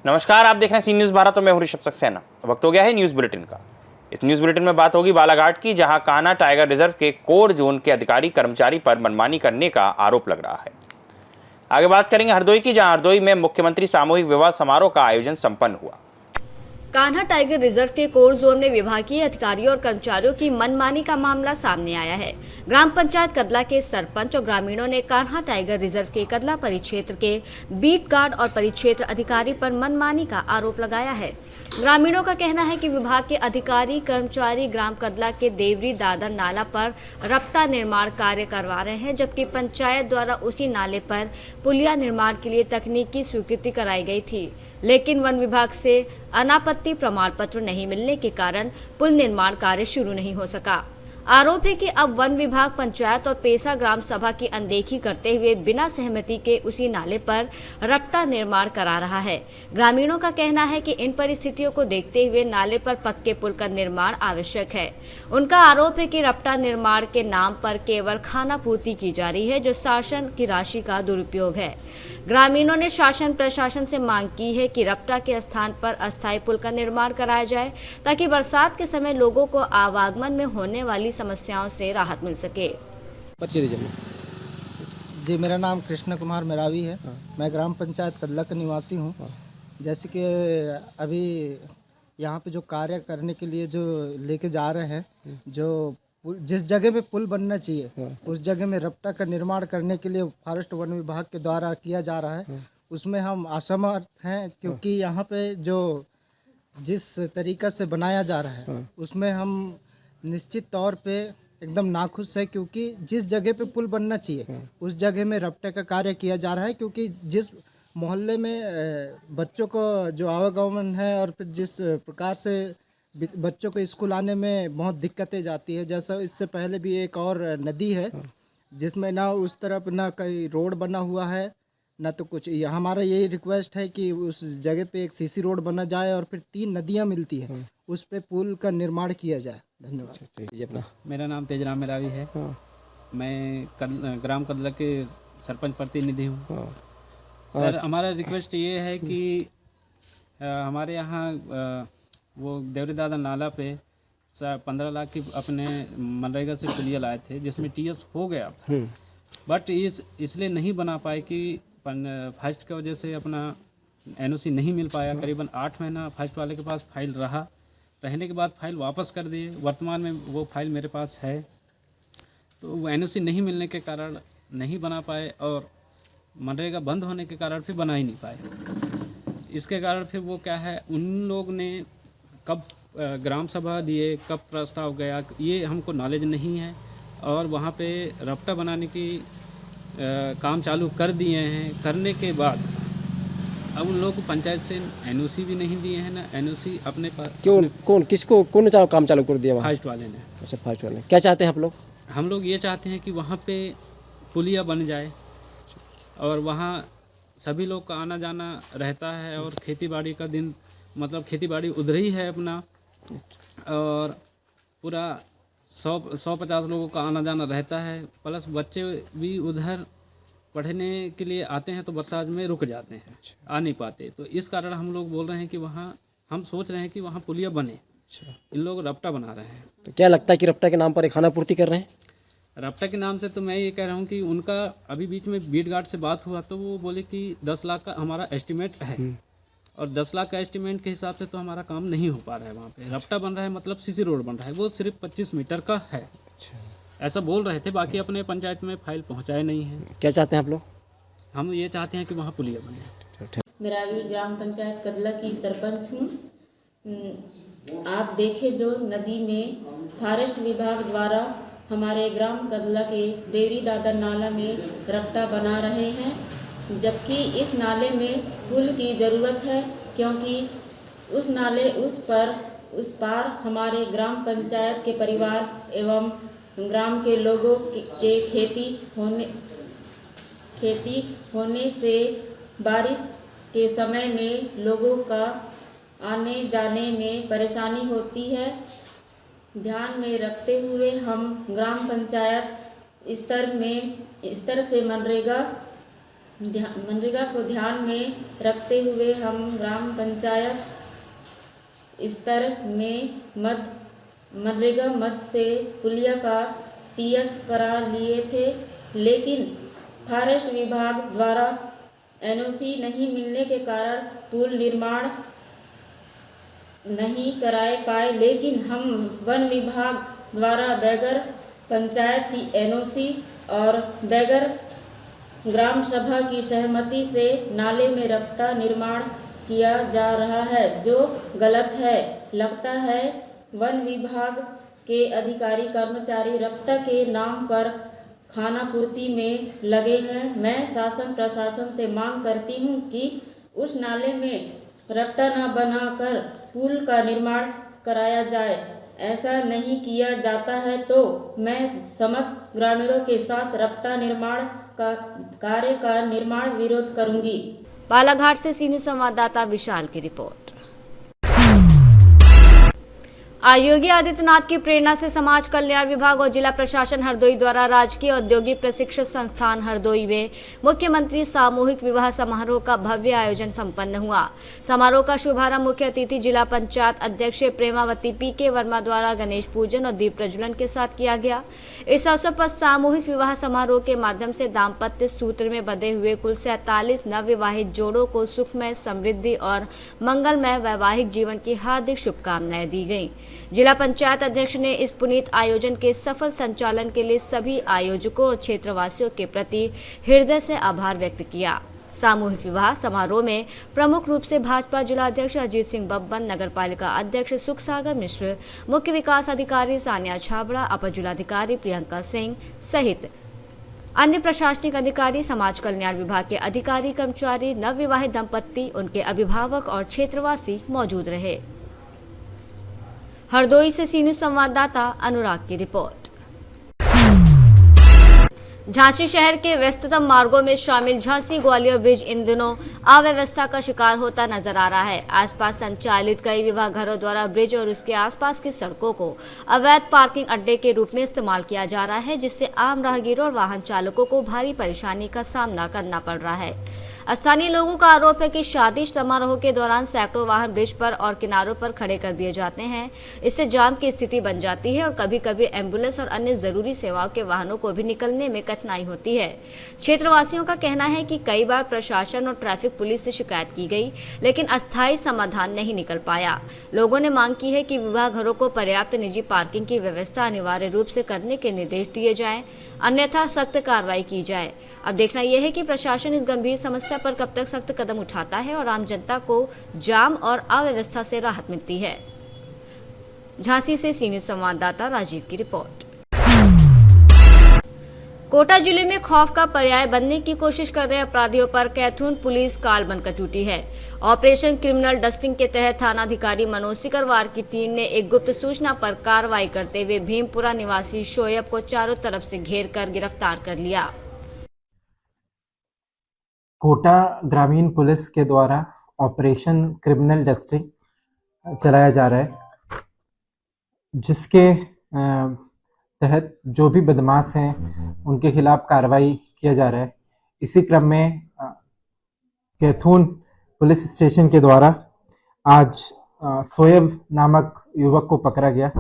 नमस्कार, आप देख रहे हैं सी न्यूज़ भारत और मैं हूं ऋषभ सक्सेना। वक्त हो गया है न्यूज़ बुलेटिन का। इस न्यूज़ बुलेटिन में बात होगी बालाघाट की, जहां कान्हा टाइगर रिजर्व के कोर जोन के अधिकारी कर्मचारी पर मनमानी करने का आरोप लग रहा है। आगे बात करेंगे हरदोई की, जहां हरदोई में मुख्यमंत्री सामूहिक विवाह समारोह का आयोजन संपन्न हुआ। कान्हा टाइगर रिजर्व के कोर जोन में विभागीय अधिकारियों और कर्मचारियों की मनमानी का मामला सामने आया है। ग्राम पंचायत कदला के सरपंच और ग्रामीणों ने कान्हा टाइगर रिजर्व के कदला परिक्षेत्र के बीट गार्ड और परिक्षेत्र अधिकारी पर मनमानी का आरोप लगाया है। ग्रामीणों का कहना है कि विभाग के अधिकारी कर्मचारी ग्राम कदला के देवरी दादर नाला पर रपटा निर्माण कार्य करवा रहे हैं, जबकि पंचायत द्वारा उसी नाले पर पुलिया निर्माण के लिए तकनीकी स्वीकृति कराई गई थी, लेकिन वन विभाग से अनापत्ति प्रमाण पत्र नहीं मिलने के कारण पुल निर्माण कार्य शुरू नहीं हो सका। आरोप है कि अब वन विभाग पंचायत और पेसा ग्राम सभा की अनदेखी करते हुए बिना सहमति के उसी नाले पर रपटा निर्माण करा रहा है। ग्रामीणों का कहना है कि इन परिस्थितियों को देखते हुए नाले पर पक्के पुल का निर्माण आवश्यक है। उनका आरोप है कि रपटा निर्माण के नाम पर केवल खाना पूर्ति की जा रही है, जो शासन की राशि का दुरुपयोग है। ग्रामीणों ने शासन प्रशासन से मांग की है कि रपटा के स्थान पर अस्थायी पुल का निर्माण कराया जाए, ताकि बरसात के समय लोगों को आवागमन में होने वाली समस्याओं से राहत मिल सके। जी, मेरा नाम कृष्ण कुमार मेरावी है। मैं ग्राम पंचायत कदला का निवासी हूँ। जैसे कि अभी यहाँ पे जो कार्य करने के लिए जो लेके जा रहे हैं, जो जिस जगह पे पुल बनना चाहिए उस जगह में रपटा का निर्माण करने के लिए फॉरेस्ट वन विभाग के द्वारा किया जा रहा है, उसमें हम असमर्थ हैं, क्योंकि यहाँ पे जो जिस तरीक़ा से बनाया जा रहा है उसमें हम निश्चित तौर पे एकदम नाखुश है, क्योंकि जिस जगह पे पुल बनना चाहिए उस जगह में रपटे का कार्य किया जा रहा है। क्योंकि जिस मोहल्ले में बच्चों को जो आवागमन है और फिर जिस प्रकार से बच्चों को स्कूल आने में बहुत दिक्कतें जाती है, जैसा इससे पहले भी एक और नदी है जिसमें ना उस तरफ ना कहीं रोड बना हुआ है ना तो कुछ। हमारा यही रिक्वेस्ट है कि उस जगह पे एक सीसी रोड बना जाए और फिर 3 नदियाँ मिलती है उस पे पुल का निर्माण किया जाए। धन्यवाद। मेरा नाम तेजराम मेरावी है। मैं ग्राम कदला के सरपंच प्रतिनिधि हूँ। सर, हमारा रिक्वेस्ट ये है कि हमारे यहाँ वो देवरी दादा नाला पे 15 लाख की अपने मनरेगा से पुलिया लाए थे, जिसमें टीएस हो गया था, बट इसलिए नहीं बना पाए कि फर्स्ट की वजह से अपना एनओसी नहीं मिल पाया। करीबन 8 महीना फर्स्ट वाले के पास फाइल रहने के बाद फाइल वापस कर दिए। वर्तमान में वो फाइल मेरे पास है, तो वो एनओसी नहीं मिलने के कारण नहीं बना पाए और मनरेगा बंद होने के कारण फिर बना ही नहीं पाए। इसके कारण फिर वो क्या है, उन लोग ने कब ग्राम सभा दिए, कब प्रस्ताव गया, ये हमको नॉलेज नहीं है। और वहाँ पे रपटा बनाने की काम चालू कर दिए हैं। करने के बाद अब उन लोगों को पंचायत से एनओसी भी नहीं दिए हैं, ना एनओसी अपने पास। कौन काम चालू कर दिया? फर्स्ट वाले ने। अच्छा, फर्स्ट वाले। क्या चाहते हैं आप लोग? हम लोग ये चाहते हैं कि वहाँ पे पुलिया बन जाए और वहाँ सभी लोग का आना जाना रहता है, और खेती-बाड़ी का दिन मतलब खेती-बाड़ी उधर ही है अपना, और पूरा 100-150 लोगों का आना जाना रहता है। प्लस बच्चे भी उधर पढ़ने के लिए आते हैं तो बरसात में रुक जाते हैं, आ नहीं पाते। तो इस कारण हम लोग बोल रहे हैं कि वहाँ हम सोच रहे हैं कि वहाँ पुलिया बने। इन लोग रपटा बना रहे हैं। तो क्या लगता है कि रपटा के नाम पर खाना पूर्ति कर रहे हैं? रपटा के नाम से तो मैं ये कह रहा हूँ कि उनका अभी बीच में बीट गार्ड से बात हुआ तो वो बोले कि 10 लाख का हमारा एस्टिमेट है, और 10 लाख का एस्टिमेट के हिसाब से तो हमारा काम नहीं हो पा रहा है। वहाँ पे रपटा बन रहा है, मतलब सीसी रोड बन रहा है, वो सिर्फ 25 मीटर का है। ऐसा बोल रहे थे, बाकी अपने पंचायत में फाइल पहुँचाए नहीं है। क्या चाहते हैं आप लोग? हम ये चाहते हैं कि वहाँ पुलिया बने। मेरावी ग्राम पंचायत कदला की सरपंच हूँ। आप देखें जो नदी में फॉरेस्ट विभाग द्वारा हमारे ग्राम कदला के देवरी दादर नाला में रपटा बना रहे हैं, जबकि इस नाले में पुल की ज़रूरत है, क्योंकि उस नाले उस पार हमारे ग्राम पंचायत के परिवार एवं ग्राम के लोगों के खेती होने से बारिश के समय में लोगों का आने जाने में परेशानी होती है। ध्यान में रखते हुए हम ग्राम पंचायत स्तर से मनरेगा मनरेगा को ध्यान में रखते हुए हम ग्राम पंचायत स्तर में मनरेगा मद से पुलिया का टीएस करा लिए थे, लेकिन फॉरेस्ट विभाग द्वारा एनओसी नहीं मिलने के कारण पुल निर्माण नहीं कराए पाए। लेकिन हम वन विभाग द्वारा बगैर पंचायत की एनओसी और बगैर ग्राम सभा की सहमति से नाले में रपटा निर्माण किया जा रहा है, जो गलत है। लगता है वन विभाग के अधिकारी कर्मचारी रपटा के नाम पर खानापूर्ति में लगे हैं। मैं शासन प्रशासन से मांग करती हूं कि उस नाले में रपटा न बनाकर पुल का निर्माण कराया जाए। ऐसा नहीं किया जाता है तो मैं समस्त ग्रामीणों के साथ रपटा निर्माण का कार्य का निर्माण विरोध करूंगी। बालाघाट से सीनियर संवाददाता विशाल की रिपोर्ट। योगी आदित्यनाथ की प्रेरणा से समाज कल्याण विभाग और जिला प्रशासन हरदोई द्वारा राजकीय औद्योगिक प्रशिक्षण संस्थान हरदोई में मुख्यमंत्री सामूहिक विवाह समारोह का भव्य आयोजन संपन्न हुआ। समारोह का शुभारंभ मुख्य अतिथि जिला पंचायत अध्यक्ष प्रेमावती पी.के. वर्मा द्वारा गणेश पूजन और दीप प्रज्वलन के साथ किया गया। इस अवसर पर सामूहिक विवाह समारोह के माध्यम से दाम्पत्य सूत्र में बंधे हुए कुल 47 नवविवाहित जोड़ों को सुखमय, समृद्धि और मंगलमय वैवाहिक जीवन की हार्दिक शुभकामनाएं दी गयी। जिला पंचायत अध्यक्ष ने इस पुनीत आयोजन के सफल संचालन के लिए सभी आयोजकों और क्षेत्रवासियों के प्रति हृदय से आभार व्यक्त किया। सामूहिक विवाह समारोह में प्रमुख रूप से भाजपा जिलाध्यक्ष अजीत सिंह बब्बन, नगरपालिका अध्यक्ष सुखसागर मिश्र, मुख्य विकास अधिकारी सानिया छाबड़ा, अपर जिलाधिकारी प्रियंका सिंह सहित अन्य प्रशासनिक अधिकारी, समाज कल्याण विभाग के अधिकारी, कर्मचारी, नवविवाहित दंपत्ति, उनके अभिभावक और क्षेत्रवासी मौजूद रहे। हरदोई से सीनियर संवाददाता अनुराग की रिपोर्ट। झांसी शहर के व्यस्ततम मार्गों में शामिल झांसी ग्वालियर ब्रिज इन दिनों अव्यवस्था का शिकार होता नजर आ रहा है। आसपास संचालित कई विवाह घरों द्वारा ब्रिज और उसके आसपास की सड़कों को अवैध पार्किंग अड्डे के रूप में इस्तेमाल किया जा रहा है, जिससे आम राहगीरों और वाहन चालकों को भारी परेशानी का सामना करना पड़ रहा है। स्थानीय लोगों का आरोप है कि शादी समारोह के दौरान सैकड़ों वाहन ब्रिज पर और किनारों पर खड़े कर दिए जाते हैं। इससे जाम की स्थिति बन जाती है और कभी कभी एम्बुलेंस और अन्य जरूरी सेवाओं के वाहनों को भी निकलने में कठिनाई होती है। क्षेत्रवासियों का कहना है कि कई बार प्रशासन और ट्रैफिक पुलिस से शिकायत की गई, लेकिन अस्थायी समाधान नहीं निकल पाया। लोगों ने मांग की है कि विवाह घरों को पर्याप्त निजी पार्किंग की व्यवस्था अनिवार्य रूप से करने के निर्देश दिए जाएं, अन्यथा सख्त कार्रवाई की जाए। अब देखना यह है कि प्रशासन इस गंभीर समस्या पर कब तक सख्त कदम उठाता है और आम जनता को जाम और अव्यवस्था से राहत मिलती है। झांसी से सीनियर संवाददाता राजीव की रिपोर्ट। कोटा जिले में खौफ का पर्याय बनने की कोशिश कर रहे अपराधियों पर कैथून पुलिस काल बनकर टूटी है। ऑपरेशन क्रिमिनल डस्टिंग के तहत थानाधिकारी मनोज सिकरवार की टीम ने एक गुप्त सूचना पर कार्रवाई करते हुए भीमपुरा निवासी शोएब को चारों तरफ से घेर कर गिरफ्तार कर लिया। कोटा ग्रामीण पुलिस के द्वारा ऑपरेशन क्रिमिनल डस्टिंग चलाया जा रहा है, जिसके तहत जो भी बदमाश हैं उनके खिलाफ कार्रवाई किया जा रहा है। इसी क्रम में कैथून पुलिस स्टेशन के द्वारा आज शोएब नामक युवक को पकड़ा गया,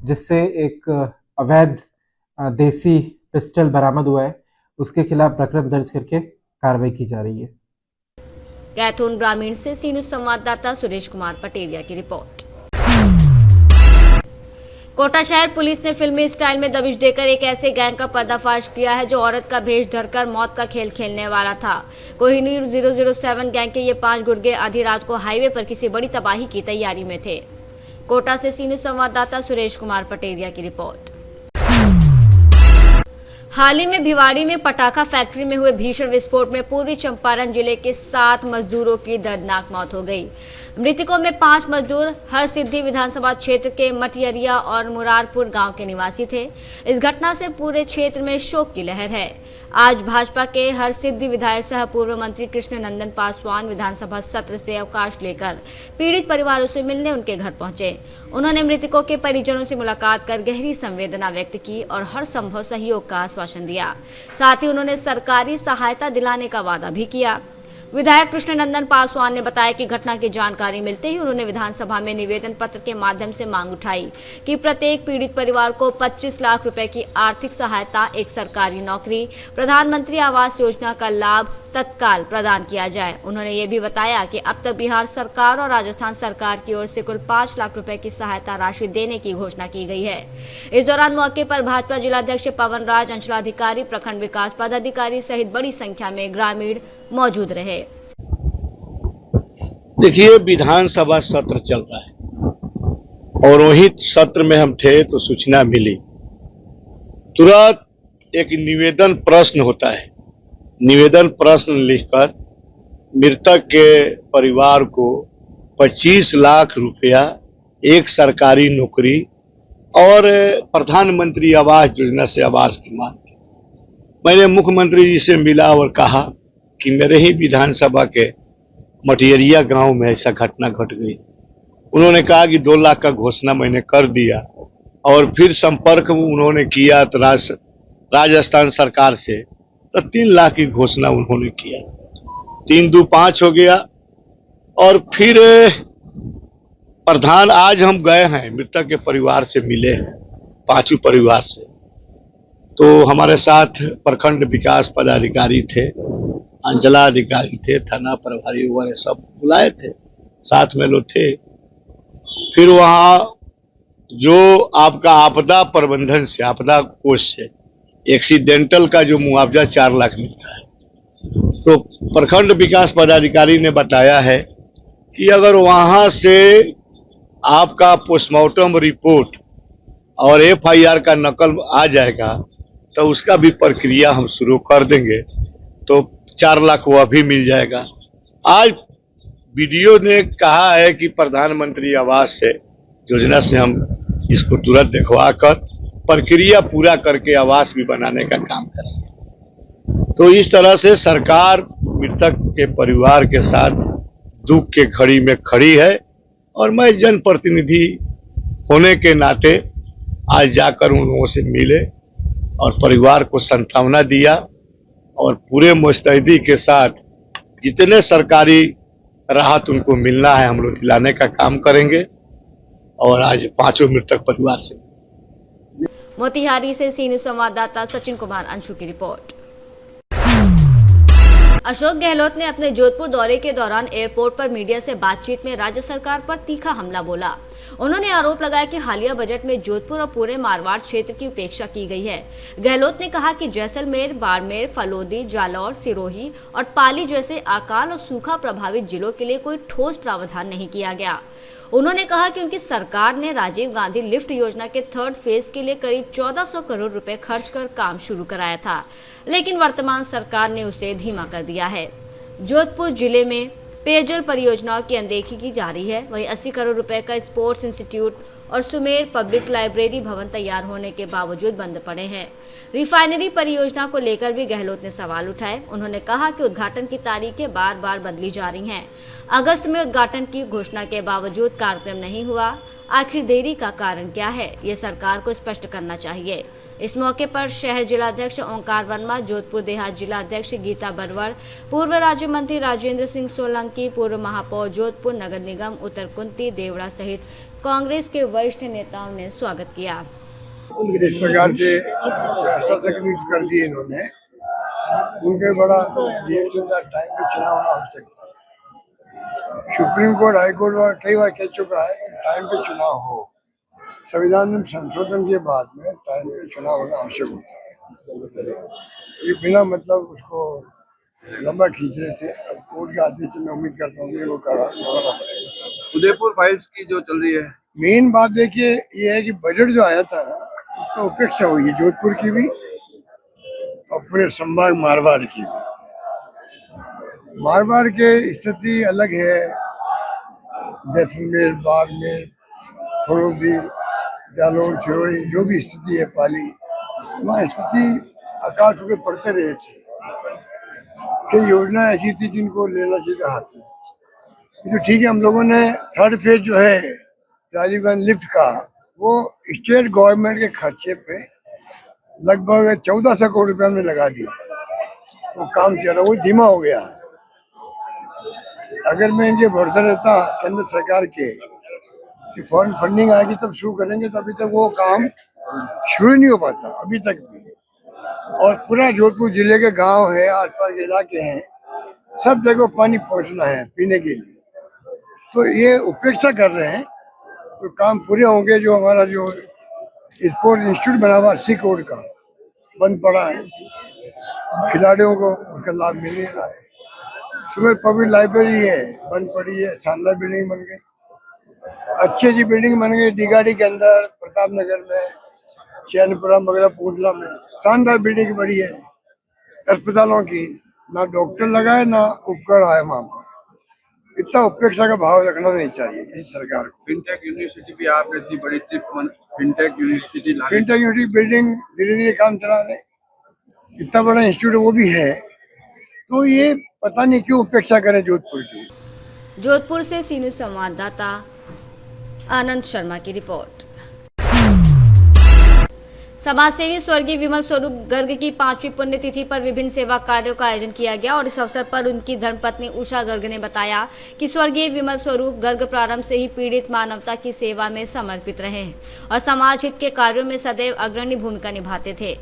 जिससे एक अवैध देसी पिस्टल बरामद हुआ है। उसके खिलाफ प्रकरण दर्ज करके कार्रवाई की जा रही है। कैथून ग्रामीण से सीनियर संवाददाता सुरेश कुमार पटेलिया की रिपोर्ट। कोटा शहर पुलिस ने फिल्मी स्टाइल में दबिश देकर एक ऐसे गैंग का पर्दाफाश किया है जो औरत का भेष धरकर मौत का खेल खेलने वाला था। कोहिनूर 007 गैंग के ये 5 गुर्गे आधी रात को हाईवे पर किसी बड़ी तबाही की तैयारी में थे। कोटा से सीनियर संवाददाता सुरेश कुमार पटेलिया की रिपोर्ट। हाल ही में भिवाड़ी में पटाखा फैक्ट्री में हुए भीषण विस्फोट में पूर्वी चंपारण जिले के 7 मजदूरों की दर्दनाक मौत हो गई। मृतकों में 5 मजदूर हरसिद्धि विधानसभा क्षेत्र के मटियरिया और मुरारपुर गांव के निवासी थे। इस घटना से पूरे क्षेत्र में शोक की लहर है। आज भाजपा के हरसिद्धि विधायक सह पूर्व मंत्री कृष्ण नंदन पासवान विधानसभा सत्र से अवकाश लेकर पीड़ित परिवारों से मिलने उनके घर पहुंचे। उन्होंने मृतकों के परिजनों से मुलाकात कर गहरी संवेदना व्यक्त की और हर संभव सहयोग का आश्वासन दिया। साथ ही उन्होंने सरकारी सहायता दिलाने का वादा भी किया। विधायक कृष्ण नंदन पासवान ने बताया कि घटना की जानकारी मिलते ही उन्होंने विधानसभा में निवेदन पत्र के माध्यम से मांग उठाई कि प्रत्येक पीड़ित परिवार को 25 लाख रुपए की आर्थिक सहायता, एक सरकारी नौकरी, प्रधानमंत्री आवास योजना का लाभ तत्काल प्रदान किया जाए। उन्होंने ये भी बताया कि अब तक बिहार सरकार और राजस्थान सरकार की ओर से कुल 5 लाख रुपए की सहायता राशि देने की घोषणा की गई है। इस दौरान मौके पर भाजपा जिलाध्यक्ष पवन राज, अंचलाधिकारी, प्रखंड विकास पदाधिकारी सहित बड़ी संख्या में ग्रामीण मौजूद रहे। देखिए, विधानसभा सत्र चल रहा है और वही सत्र में हम थे तो सूचना मिली। तुरंत एक निवेदन प्रश्न होता है, निवेदन प्रश्न लिखकर मृतक के परिवार को 25 लाख रुपया, एक सरकारी नौकरी और प्रधानमंत्री आवास योजना से आवास की मांग की। मैंने मुख्यमंत्री जी से मिला और कहा कि मेरे ही विधानसभा के मटियरिया गांव में ऐसा घटना घट गई। उन्होंने कहा कि 2 लाख का घोषणा मैंने कर दिया और फिर संपर्क उन्होंने किया तो राजस्थान सरकार से तो 3 लाख की घोषणा उन्होंने किया। 3 2 5 हो गया और फिर प्रधान, आज हम गए हैं मृतक के परिवार से मिले हैं, 5 परिवार से। तो हमारे साथ प्रखंड विकास पदाधिकारी थे, अंचलाधिकारी थे, थाना प्रभारी वगैरह सब बुलाए थे, साथ में लोग थे। फिर वहां जो आपका आपदा प्रबंधन से, आपदा कोष से एक्सीडेंटल का जो मुआवजा 4 लाख मिलता है, तो प्रखंड विकास पदाधिकारी ने बताया है कि अगर वहां से आपका पोस्टमार्टम रिपोर्ट और FIR का नकल आ जाएगा तो उसका भी प्रक्रिया हम शुरू कर देंगे, तो 4 लाख वह भी मिल जाएगा। आज बीडीओ ने कहा है कि प्रधानमंत्री आवास से योजना से हम इसको तुरंत दिखवा कर प्रक्रिया पूरा करके आवास भी बनाने का काम करेंगे। तो इस तरह से सरकार मृतक के परिवार के साथ दुख के घड़ी में खड़ी है और मैं जनप्रतिनिधि होने के नाते आज जाकर उन लोगों से मिले और परिवार को सांत्वना दिया और पूरे मुस्तैदी के साथ जितने सरकारी राहत उनको मिलना है हम लोग दिलाने का काम करेंगे। और आज 5 मृतक परिवार से। मोतिहारी से सीनियर संवाददाता सचिन कुमार अंशु की रिपोर्ट। अशोक गहलोत ने अपने जोधपुर दौरे के दौरान एयरपोर्ट पर मीडिया से बातचीत में राज्य सरकार पर तीखा हमला बोला। उन्होंने आरोप लगाया कि हालिया बजट में जोधपुर और पूरे मारवाड़ क्षेत्र की उपेक्षा की गई है। गहलोत ने कहा कि जैसलमेर, बाड़मेर, फलोदी, जालौर, सिरोही और पाली जैसे अकाल और सूखा प्रभावित जिलों के लिए कोई ठोस प्रावधान नहीं किया गया। उन्होंने कहा कि उनकी सरकार ने राजीव गांधी लिफ्ट योजना के 3rd फेज के लिए करीब 1400 करोड़ रुपए खर्च कर काम शुरू कराया था, लेकिन वर्तमान सरकार ने उसे धीमा कर दिया है। जोधपुर जिले में पेयजल परियोजनाओं की अनदेखी की जा रही है। वहीं 80 करोड़ रुपए का स्पोर्ट्स इंस्टीट्यूट और सुमेर पब्लिक लाइब्रेरी भवन तैयार होने के बावजूद बंद पड़े हैं। रिफाइनरी परियोजना को लेकर भी गहलोत ने सवाल उठाए। उन्होंने कहा कि उद्घाटन की तारीखें बार बार बदली जा रही हैं। अगस्त में उद्घाटन की घोषणा के बावजूद कार्यक्रम नहीं हुआ। आखिर देरी का कारण क्या है, ये सरकार को स्पष्ट करना चाहिए। इस मौके पर शहर जिलाध्यक्ष ओंकार वर्मा, जोधपुर देहात जिलाध्यक्ष गीता बरवड़, पूर्व राज्य मंत्री राजेंद्र सिंह सोलंकी, पूर्व महापौर जोधपुर नगर निगम उत्तर कुंती देवड़ा सहित कांग्रेस के वरिष्ठ नेताओं ने स्वागत किया। इस प्रकार से सशक्त कर दिए इन्होंने, उनके बड़ा रिएक्शन था। टाइम पे चुनाव होना आवश्यक था। सुप्रीम कोर्ट, हाई कोर्ट और कई बार कह चुका है कि टाइम पे चुनाव हो। संविधान में संशोधन के बाद में टाइम पे चुनाव होना आवश्यक होता है। ये बिना मतलब उसको लंबा खींच रहे थे। अब कोर्ट के आदेश से मैं उम्मीद करता हूँ कि वो कराना पड़ेगा। उदयपुर फाइल्स की जो चल रही है, मेन बात देखिए ये है कि बजट जो आया था तो उपेक्षा हुई है जोधपुर की भी और पूरे संभाग मारवाड़ की भी। मारवाड़ के स्थिति अलग है, जैसलमेर, बाड़मेर, फरोदी, जालौन, सिरोही, जो भी स्थिति है पाली, वहाँ स्थिति अकाल चुके पड़ते रहे थे। कई योजना ऐसी थी जिनको लेना चाहिए हाथ में। ये तो ठीक है, हम लोगों ने थर्ड फेज जो है राजीव गांधी लिफ्ट का, वो स्टेट गवर्नमेंट के खर्चे पे लगभग 1400 करोड़ रुपया हमने लगा दिया। वो काम चला, वो धीमा हो गया है। अगर मैं इनके भरोसा रहता केंद्र सरकार के कि फॉरेन फंडिंग आएगी तब शुरू करेंगे, तो अभी तक वो काम शुरू नहीं हो पाता अभी तक भी। और पूरा जोधपुर जिले के गांव है, आसपास के इलाके हैं, सब जगह पानी पहुंचना है पीने के लिए। तो ये उपेक्षा कर रहे हैं। तो काम पूरे होंगे। जो हमारा जो स्पोर्ट्स इंस्टीट्यूट बना हुआ 80 करोड़ का बंद पड़ा है, खिलाड़ियों को उसका लाभ मिल नहीं रहा है। सुबह पब्लिक लाइब्रेरी है, बंद पड़ी है, शानदार बिल्डिंग बन गई, अच्छी अच्छी बिल्डिंग बन गई डीगाड़ी के अंदर, प्रताप नगर में, चैनपुरा वगैरह, पूंडला में शानदार बिल्डिंग बड़ी है। अस्पतालों की ना डॉक्टर लगाए ना उपकरण आए वहाँ पर। इतना उपेक्षा का भाव रखना नहीं चाहिए किसी सरकार को। फिनटेक यूनिवर्सिटी भी आप इतनी बड़ी फिनटेक यूनिवर्सिटी बिल्डिंग धीरे धीरे काम चला रहे, इतना बड़ा इंस्टीट्यूट वो भी है। तो ये पता नहीं क्यों उपेक्षा करें जोधपुर की। जोधपुर से सी न्यूज़ संवाददाता आनंद शर्मा की रिपोर्ट। समाजसेवी स्वर्गीय विमल स्वरूप गर्ग की 5वीं पुण्यतिथि पर विभिन्न सेवा कार्यों का आयोजन किया गया और इस अवसर पर उनकी धर्मपत्नी उषा गर्ग ने बताया कि स्वर्गीय विमल स्वरूप गर्ग प्रारंभ से ही पीड़ित मानवता की सेवा में समर्पित रहे हैं और समाज हित के कार्यों में सदैव अग्रणी भूमिका निभाते थे।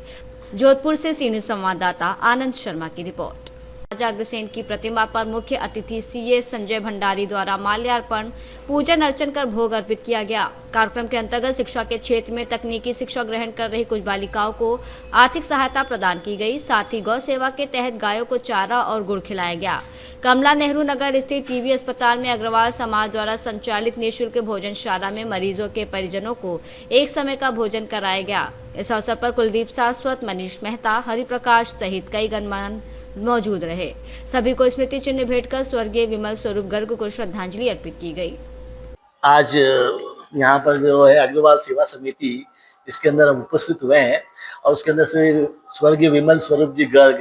जोधपुर से सी न्यूज़ संवाददाता आनंद शर्मा की रिपोर्ट। राजा अग्रसेन की प्रतिमा पर मुख्य अतिथि सीए संजय भंडारी द्वारा माल्यार्पण, पूजन अर्चन कर भोग अर्पित किया गया। कार्यक्रम के अंतर्गत शिक्षा के क्षेत्र में तकनीकी शिक्षा ग्रहण कर रही कुछ बालिकाओं को आर्थिक सहायता प्रदान की गई। साथ ही गौ सेवा के तहत गायों को चारा और गुड़ खिलाया गया। कमला नेहरू नगर स्थित टीबी अस्पताल में अग्रवाल समाज द्वारा संचालित निःशुल्क भोजनशाला में मरीजों के परिजनों को एक समय का भोजन कराया गया। इस अवसर पर कुलदीप सारस्वत, मनीष मेहता, हरिप्रकाश सहित कई गणमान्य मौजूद रहे। सभी को स्मृति चिन्ह भेंटकर स्वर्गीय विमल स्वरूप गर्ग को श्रद्धांजलि अर्पित की गई। आज यहाँ पर जो है अग्रवाल सेवा समिति, इसके अंदर हम उपस्थित हुए हैं और उसके अंदर से स्वर्गीय विमल स्वरूप जी गर्ग,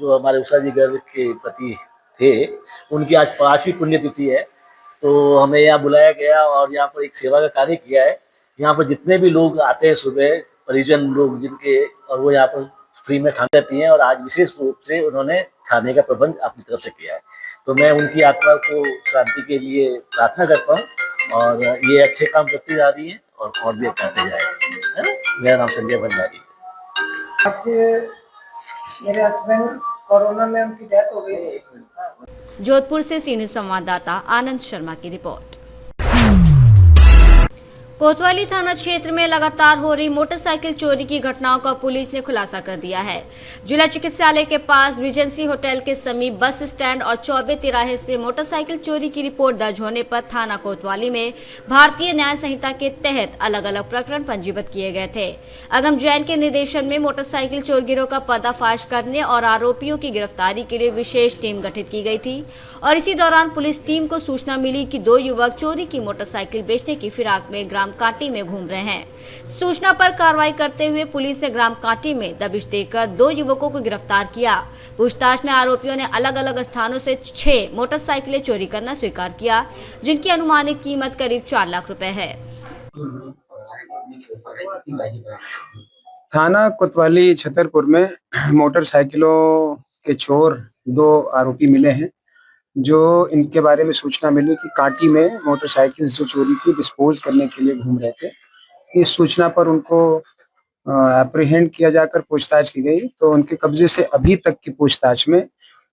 जो हमारे उषा जी गर्ग के पति थे, उनकी आज 5वीं पुण्यतिथि है। तो हमें यहाँ बुलाया गया और यहाँ पर एक सेवा का कार्य किया है। यहाँ पर जितने भी लोग आते हैं सुबह, परिजन लोग जिनके, और वो यहाँ पर फ्री में खाना देती हैं और आज विशेष रूप से उन्होंने खाने का प्रबंध अपनी तरफ से किया है। तो मैं उनकी आत्मा को शांति के लिए प्रार्थना करता हूँ और ये अच्छे काम करती जा रही है और भी करते जाए। मेरा नाम संजय भंडारी है। आज मेरे हस्बैंड कोरोना में उनकी डेथ हो गई। जोधपुर से सी न्यूज़ संवाददाता आनंद शर्मा की रिपोर्ट। कोतवाली थाना क्षेत्र में लगातार हो रही मोटरसाइकिल चोरी की घटनाओं का पुलिस ने खुलासा कर दिया है। जिला चिकित्सालय के पास रिजेंसी होटल के समीप बस स्टैंड और चौबे तिराहे से मोटरसाइकिल चोरी की रिपोर्ट दर्ज होने पर थाना कोतवाली में भारतीय न्याय संहिता के तहत अलग अलग प्रकरण पंजीबद्ध किए गए थे। अगम जैन के निर्देशन में मोटरसाइकिल चोर गिरोह का पर्दाफाश करने और आरोपियों की गिरफ्तारी के लिए विशेष टीम गठित की गई थी और इसी दौरान पुलिस टीम को सूचना मिली कि 2 युवक चोरी की मोटरसाइकिल बेचने की फिराक में ग्राम कांटी में घूम रहे हैं। सूचना पर कार्रवाई करते हुए पुलिस ने ग्राम कांटी में दबिश देकर 2 युवकों को गिरफ्तार किया। पूछताछ में आरोपियों ने अलग अलग स्थानों से 6 मोटरसाइकिलें चोरी करना स्वीकार किया, जिनकी अनुमानित कीमत करीब 4 लाख रुपए है। थाना कोतवाली छतरपुर में मोटरसाइकिलों के चोर 2 आरोपी मिले हैं, जो इनके बारे में सूचना मिली कि कांटी में मोटरसाइकिल जो चोरी की डिस्पोज करने के लिए घूम रहे थे। इस सूचना पर उनको एप्रीहेंड किया जाकर पूछताछ की गई, तो उनके कब्जे से अभी तक की पूछताछ में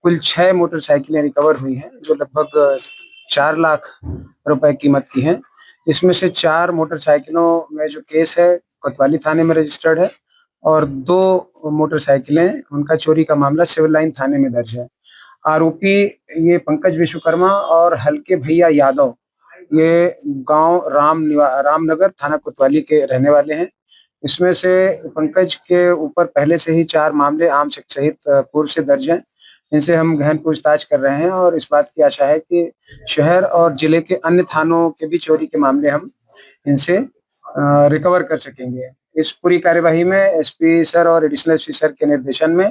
कुल 6 मोटरसाइकिलें रिकवर हुई हैं, जो लगभग 4 लाख रुपए कीमत की हैं। इसमें से 4 मोटरसाइकिलों में जो केस है कोतवाली थाने में रजिस्टर्ड है और 2 मोटरसाइकिलें, उनका चोरी का मामला सिविल लाइन थाने में दर्ज है। आरोपी ये पंकज विश्वकर्मा और हल्के भैया यादव, ये गांव रामनगर थाना कोतवाली के रहने वाले हैं। इसमें से पंकज के ऊपर पहले से ही 4 मामले आम शख्स सहित पूर्व से दर्ज हैं। इनसे हम गहन पूछताछ कर रहे हैं और इस बात की आशा है कि शहर और जिले के अन्य थानों के भी चोरी के मामले हम इनसे रिकवर कर सकेंगे। इस पूरी कार्यवाही में एसपी सर और एडिशनल एसपी सर के निर्देशन में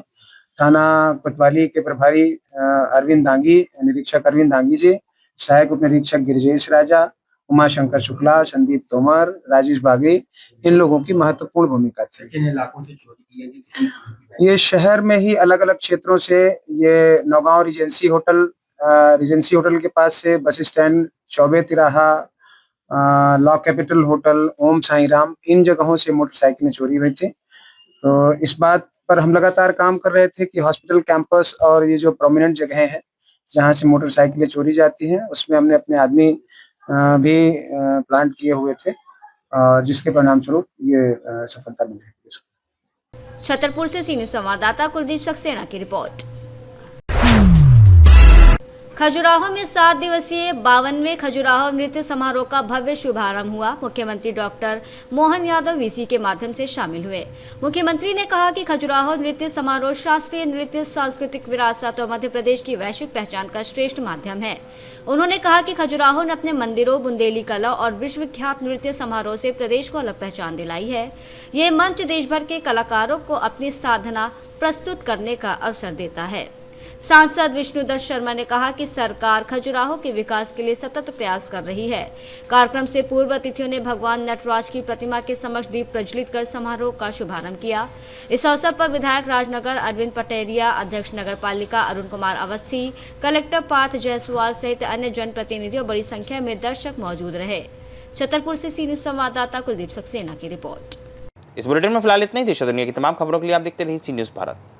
थाना कोतवाली के प्रभारी अरविंद दांगी, निरीक्षक अरविंद दांगी जी, सहायक उप निरीक्षक गिरिजेश राजा, उमाशंकर शुक्ला, संदीप तोमर, राजेश बागी, इन लोगों की महत्वपूर्ण भूमिका थी। किन इलाकों से चोरी की गई? ये शहर में ही अलग अलग क्षेत्रों से, ये नौगांव रिजेंसी होटल के पास से, बस स्टैंड, चौबे तिराहा, लॉ कैपिटल होटल, ओम साई राम, इन जगहों से मोटरसाइकिलें चोरी हुई थी। तो इस बात पर हम लगातार काम कर रहे थे कि हॉस्पिटल कैंपस और ये जो प्रोमिनेंट जगहें हैं जहाँ से मोटरसाइकिलें चोरी जाती हैं, उसमें हमने अपने आदमी भी प्लांट किए हुए थे, जिसके परिणाम स्वरूप ये सफलता मिली। छतरपुर से सीनियर संवाददाता कुलदीप सक्सेना की रिपोर्ट। खजुराहो में 7 दिवसीय 52वें खजुराहो नृत्य समारोह का भव्य शुभारंभ हुआ। मुख्यमंत्री डॉक्टर मोहन यादव वीसी के माध्यम से शामिल हुए। मुख्यमंत्री ने कहा कि खजुराहो नृत्य समारोह शास्त्रीय नृत्य, सांस्कृतिक विरासत और मध्य प्रदेश की वैश्विक पहचान का श्रेष्ठ माध्यम है। उन्होंने कहा कि खजुराहो ने अपने मंदिरों, बुंदेली कला और विश्वविख्यात नृत्य समारोह से प्रदेश को अलग पहचान दिलाई है। ये मंच देश भर के कलाकारों को अपनी साधना प्रस्तुत करने का अवसर देता है। सांसद विष्णुदत्त शर्मा ने कहा कि सरकार खजुराहो के विकास के लिए सतत प्रयास कर रही है। कार्यक्रम से पूर्व अतिथियों ने भगवान नटराज की प्रतिमा के समक्ष दीप प्रज्वलित कर समारोह का शुभारंभ किया। इस अवसर पर विधायक राजनगर अरविंद पटेरिया, अध्यक्ष नगर पालिका अरुण कुमार अवस्थी, कलेक्टर पार्थ जायसवाल सहित अन्य जनप्रतिनिधियों बड़ी संख्या में दर्शक मौजूद रहे। छतरपुर से सी न्यूज संवाददाता कुलदीप सक्सेना की रिपोर्ट। इस बुलेटिन में फिलहाल इतना ही। देश और दुनिया की तमाम खबरों के लिए आप देखते रहिए सी न्यूज भारत।